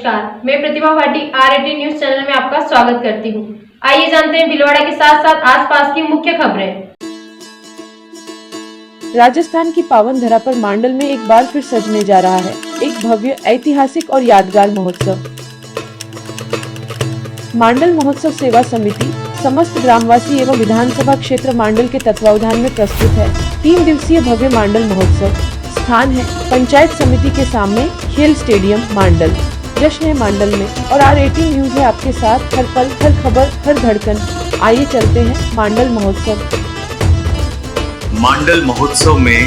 नमस्कार, मैं प्रतिभा Bhati R18 news channel में आपका स्वागत करती हूँ। आइए जानते हैं भीलवाड़ा के साथ साथ आसपास की मुख्य खबरें। राजस्थान की पावन धरा पर मांडल में एक बार फिर सजने जा रहा है एक भव्य, ऐतिहासिक और यादगार महोत्सव। मांडल महोत्सव सेवा समिति समस्त ग्रामवासी एवं विधानसभा क्षेत्र मांडल के तत्वावधान में प्रस्तुत है। 3 दिवसीय भव्य मांडल महोत्सव। स्थान है पंचायत समिति के सामने खेल स्टेडियम मांडल। जश्न है मांडल में और R18 न्यूज है आपके साथ हर पल, हर खबर, हर धड़कन। आइए चलते हैं मांडल महोत्सव। मांडल महोत्सव में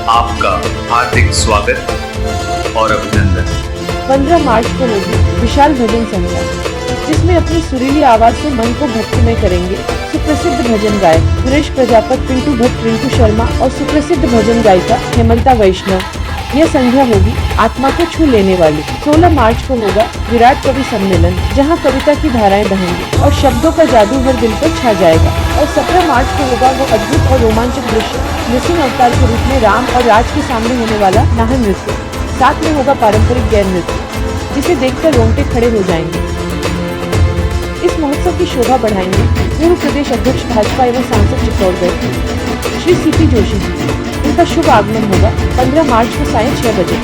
आपका हार्दिक स्वागत और अभिनंदन। 15 मार्च को होगी विशाल भजन संध्या, जिसमें अपनी सुरीली आवाज से मन को भक्तिमय करेंगे सुप्रसिद्ध भजन गायक सुरेश प्रजापत, पिंटू भट्ट, रिंकू शर्मा और सुप्रसिद्ध भजन गायिका हेमंता वैष्णव। यह संध्या होगी आत्मा को छू लेने वाली। 16 मार्च को होगा विराट कवि सम्मेलन, जहां कविता की धाराएं बहेंगी और शब्दों का जादू हर दिल पर छा जाएगा। और 17 मार्च को होगा वो अद्भुत और रोमांचक दृश्य, नृसिंह अवतार के रूप में राम और राज के सामने होने वाला नाहन नृत्य। साथ में होगा पारंपरिक गैर नृत्य, जिसे देखकर रोंगटे खड़े हो जाएंगे। इस महोत्सव की शोभा बढ़ाएंगे पूर्व प्रदेश अध्यक्ष भाजपा एवं सांसद चित्तौड़गढ़ श्री CP जोशी जी। इनका शुभ आगमन होगा 15 मार्च को सायं 6 बजे।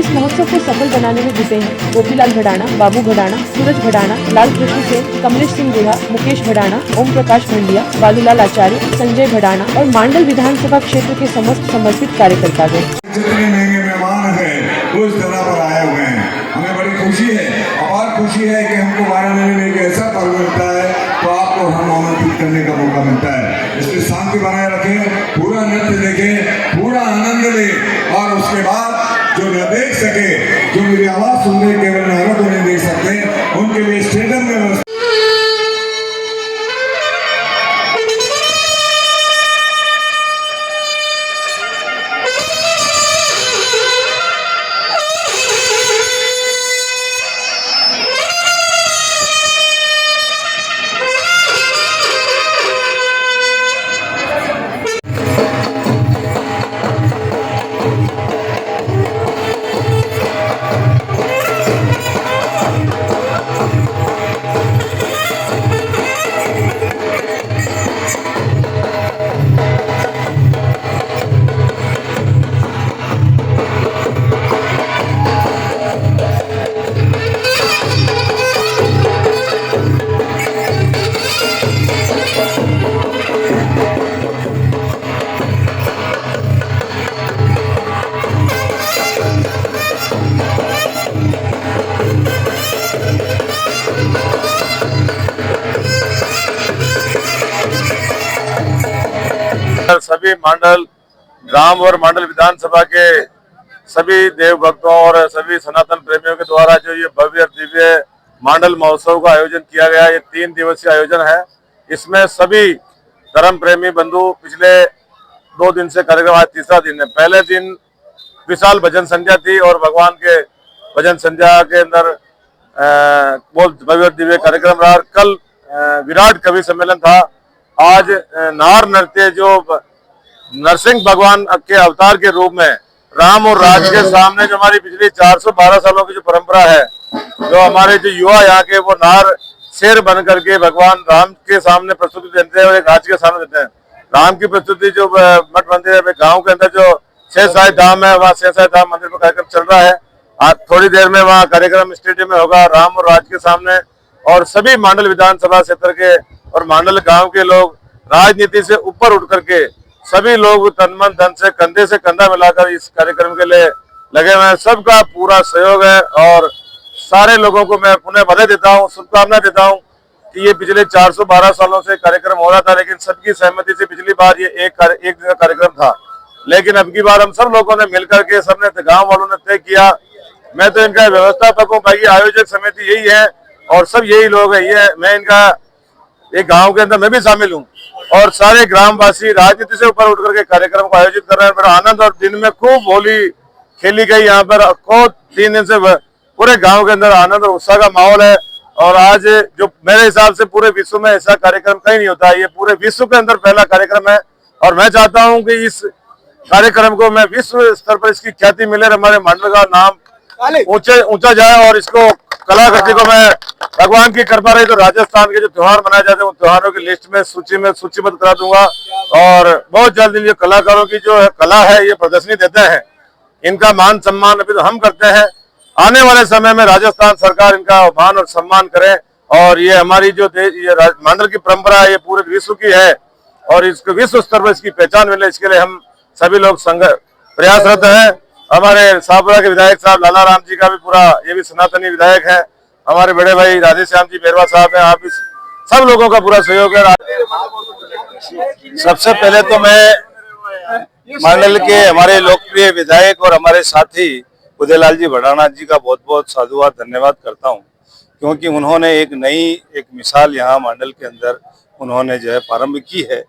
इस महोत्सव को सफल बनाने में जुटे हैं गोपीलाल भड़ाना, बाबू भड़ाना, सूरज भड़ाना, लाल कृष्ण सेन, कमलेश सिंह गुहा, मुकेश भड़ाना, ओम प्रकाश भंडिया, बालूलाल आचार्य, संजय भड़ाना और मांडल विधानसभा क्षेत्र के समस्त समर्पित कार्यकर्तागण। जितने महंगे मेहमान हैं वो इस जगह पर आए हुए हैं। हमें बड़ी खुशी है और खुशी है कि हमको वाराणसी में एक ऐसा पर्व मिलता है तो आपको हम आमंत्रित करने का मौका मिलता है। इसकी शांति बनाए रखें, पूरा नृत्य देखें, पूरा आनंद लें और उसके बाद जो न देख सके, जो मेरी आवाज सुनने केवल नारों को नहीं देख सकते, उनके लिए स्टेडियम में सभी मांडल ग्राम और मांडल विधानसभा के सभी देव भक्तों और सभी सनातन प्रेमियों के द्वारा जो ये भव्य दिव्य मांडल महोत्सव का आयोजन किया गया, ये 3 दिवसीय आयोजन है। इसमें सभी धर्म प्रेमी बंधु पिछले 2 दिन से कार्यक्रम, आज तीसरा दिन है। पहले दिन विशाल भजन संध्या थी और भगवान के भजन संध्या के अंदर बहुत भव्य दिव्य कार्यक्रम रहा। कल विराट कवि सम्मेलन था। आज नार नृत्य, जो नरसिंह भगवान के अवतार के रूप में राम और राज के सामने, जो हमारी पिछली 412 सालों की जो परंपरा है, जो हमारे जो युवा यहाँ के वो नार शेर बन करके भगवान राम के सामने प्रस्तुति देते हैं और एक राज के सामने देते हैं। राम की प्रस्तुति जो मठ मंदिर है गाँव के अंदर जो शेषशाही धाम है, वहाँ शेषशाही धाम मंदिर पर कार्यक्रम चल रहा है। आज थोड़ी देर में वहाँ कार्यक्रम स्टेडियम में होगा राम और राज के सामने। और सभी मांडल विधानसभा क्षेत्र के और मांडल गांव के लोग राजनीति से ऊपर उठ करके सभी लोग तन मन धन से कंधा मिलाकर इस कार्यक्रम के लिए लगे हुए हैं। सबका पूरा सहयोग है और सारे लोगों को मैं पुनः बधाई देता हूँ, शुभकामनाएं देता हूँ कि ये पिछले 412 सालों से कार्यक्रम हो रहा था, लेकिन सबकी सहमति से पिछली बार ये एक दिन का कार्यक्रम था, लेकिन अब की बार हम सब लोगों ने मिलकर के, सबने गाँव वालों ने तय किया। मैं तो इनका व्यवस्थापक हूँ, बाकी आयोजक समिति यही है और सब यही लोग है। ये मैं इनका एक गांव के अंदर मैं भी शामिल हूँ और सारे ग्रामवासी राजनीति से ऊपर उठ करके कार्यक्रम को आयोजित कर रहे हैं। बड़ा आनंद, और दिन में खूब होली खेली गई यहाँ पर। 3 दिन से पूरे गांव के अंदर आनंद और उत्साह का माहौल है। और आज जो मेरे हिसाब से पूरे विश्व में ऐसा कार्यक्रम कहीं नहीं होता है, ये पूरे विश्व के अंदर पहला कार्यक्रम है और मैं चाहता हूं कि इस कार्यक्रम को मैं विश्व स्तर पर इसकी ख्याति मिले, हमारे मंडल का नाम ऊंचा जाए। और इसको कलाकृति को मैं भगवान की कृपा रही तो राजस्थान के जो त्योहार मनाए जाते हैं उन त्योहारों की लिस्ट में सूचीबद्ध करा दूंगा। और बहुत जल्द ये कलाकारों की जो कला है ये प्रदर्शनी देते हैं, इनका मान सम्मान अभी तो हम करते हैं। आने वाले समय में राजस्थान सरकार इनका मान और सम्मान करे और ये हमारी जो ये मांडल की परंपरा है ये पूरे विश्व की है और इसको विश्व स्तर पर इसकी पहचान मिले, इसके लिए हम सभी लोग प्रयासरत हैं। हमारे शाहपुरा के विधायक साहब लाला राम जी का भी पूरा, ये भी सनातनी विधायक है। हमारे बड़े भाई राधे श्याम जी बेरवा साहब हैं, आप इस सब लोगों का पूरा सहयोग है। सबसे पहले तो मैं मांडल के हमारे लोकप्रिय विधायक और हमारे साथी उदयलाल जी भड़ाना जी का बहुत बहुत साधुवाद धन्यवाद करता हूं, क्योंकि उन्होंने एक मिसाल यहाँ मांडल के अंदर उन्होंने जो है प्रारंभ की है।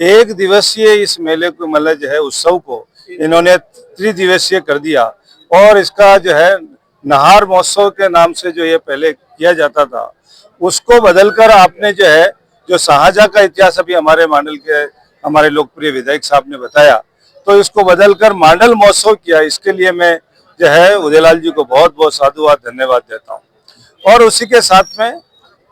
एक दिवसीय इस मेले को मतलब जो है उत्सव को इन्होंने त्रिदिवसीय कर दिया और इसका जो है नहार महोत्सव के नाम से जो ये पहले किया जाता था उसको बदलकर आपने जो है जो शाहजहां का इतिहास अभी हमारे मांडल के हमारे लोकप्रिय विधायक साहब ने बताया, तो इसको बदलकर मांडल महोत्सव किया। इसके लिए मैं जो है उदयलाल जी को बहुत बहुत साधुवाद धन्यवाद देता हूँ। और उसी के साथ में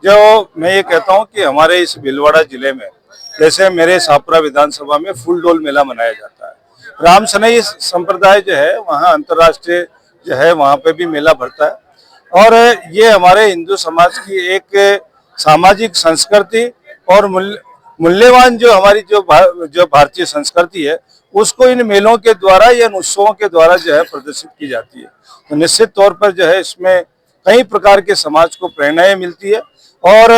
जो मैं ये कहता हूँ कि हमारे इस भीलवाड़ा जिले में जैसे मेरे शाहपुरा विधानसभा में फूल डोल मेला मनाया जाता है, राम सनई संप्रदाय जो है वहाँ अंतर्राष्ट्रीय जो है वहाँ पे भी मेला भरता है और ये हमारे हिंदू समाज की एक सामाजिक संस्कृति और मूल्यवान जो हमारी जो भारतीय संस्कृति है उसको इन मेलों के द्वारा या उत्सवों के द्वारा जो है प्रदर्शित की जाती है। तो निश्चित तौर पर जो है इसमें कई प्रकार के समाज को प्रेरणाएं मिलती है और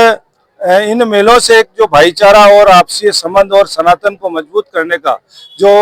इन मेलों से एक जो भाईचारा और आपसी संबंध और सनातन को मजबूत करने का जो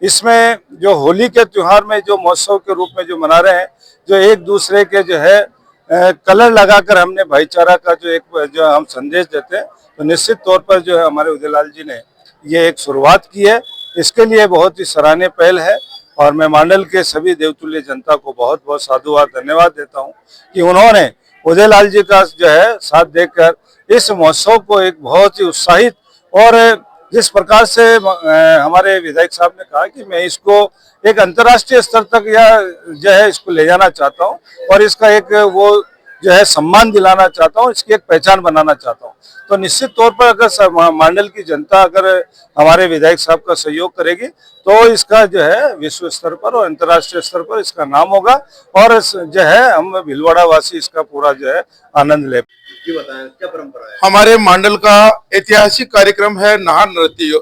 इसमें जो होली के त्योहार में जो महोत्सव के रूप में जो मना रहे हैं, जो एक दूसरे के जो है कलर लगाकर हमने भाईचारा का जो हम संदेश देते हैं, तो निश्चित तौर पर जो है हमारे उदयलाल जी ने ये एक शुरुआत की है। इसके लिए बहुत ही सराहनीय पहल है और मैं मांडल के सभी देवतुल्य जनता को बहुत बहुत साधुवाद धन्यवाद देता हूं कि उन्होंने उदयलाल जी का जो है साथ देकर इस महोत्सव को एक बहुत ही उत्साहित और जिस प्रकार से हमारे विधायक साहब ने कहा कि मैं इसको एक अंतर्राष्ट्रीय स्तर तक या जो है इसको ले जाना चाहता हूं और इसका एक वो जो है सम्मान दिलाना चाहता हूं, इसकी एक पहचान बनाना चाहता हूं। तो निश्चित तौर पर अगर मांडल की जनता अगर हमारे विधायक साहब का सहयोग करेगी तो इसका जो है विश्व स्तर पर और अंतर्राष्ट्रीय स्तर पर इसका नाम होगा और जो है हम भीलवाड़ा वासी इसका पूरा जो है आनंद ले। क्या परंपरा है? हमारे मांडल का ऐतिहासिक कार्यक्रम है नाहर नृत्य।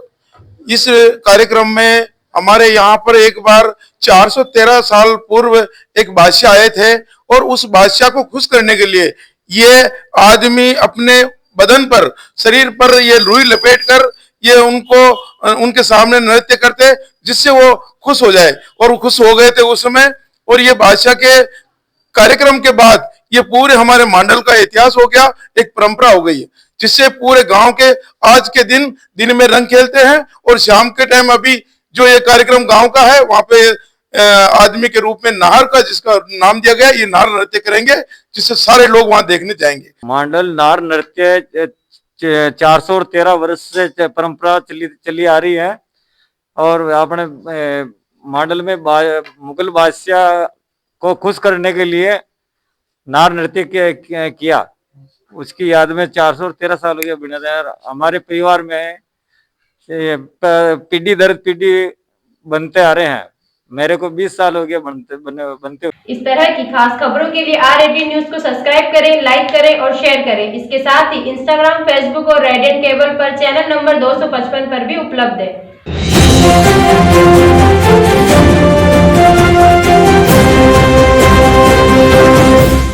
इस कार्यक्रम में हमारे यहाँ पर एक बार 413 साल पूर्व एक बादशाह आए थे और उस बादशाह को खुश करने के लिए ये आदमी अपने बदन पर शरीर पर ये रुई लपेट कर ये उनको उनके सामने नृत्य करते जिससे वो खुश हो जाए और वो खुश हो गए थे उस समय। और ये बादशाह के कार्यक्रम के बाद ये पूरे हमारे मांडल का इतिहास हो गया, एक परंपरा हो गई है जिससे पूरे गांव के आज के दिन में रंग खेलते हैं और शाम के टाइम अभी जो ये कार्यक्रम गांव का है वहां पे आदमी के रूप में नाहर का जिसका नाम दिया गया, ये नाहर नृत्य करेंगे जिससे सारे लोग वहां देखने जाएंगे। मांडल नाहर नृत्य 413 वर्ष से परंपरा चली आ रही है और आपने मांडल में मुगल बादशाह को खुश करने के लिए नाहर नृत्य किया, उसकी याद में 413 साल हो गया बिना। हमारे परिवार में पीढ़ी दर पीढ़ी बनते आ रहे हैं, मेरे को 20 साल हो गया बनते। इस तरह की खास खबरों के लिए R18 न्यूज को सब्सक्राइब करें, लाइक करें और शेयर करें। इसके साथ ही इंस्टाग्राम, फेसबुक और रेडियंट केबल पर चैनल नंबर 255 पर भी उपलब्ध है।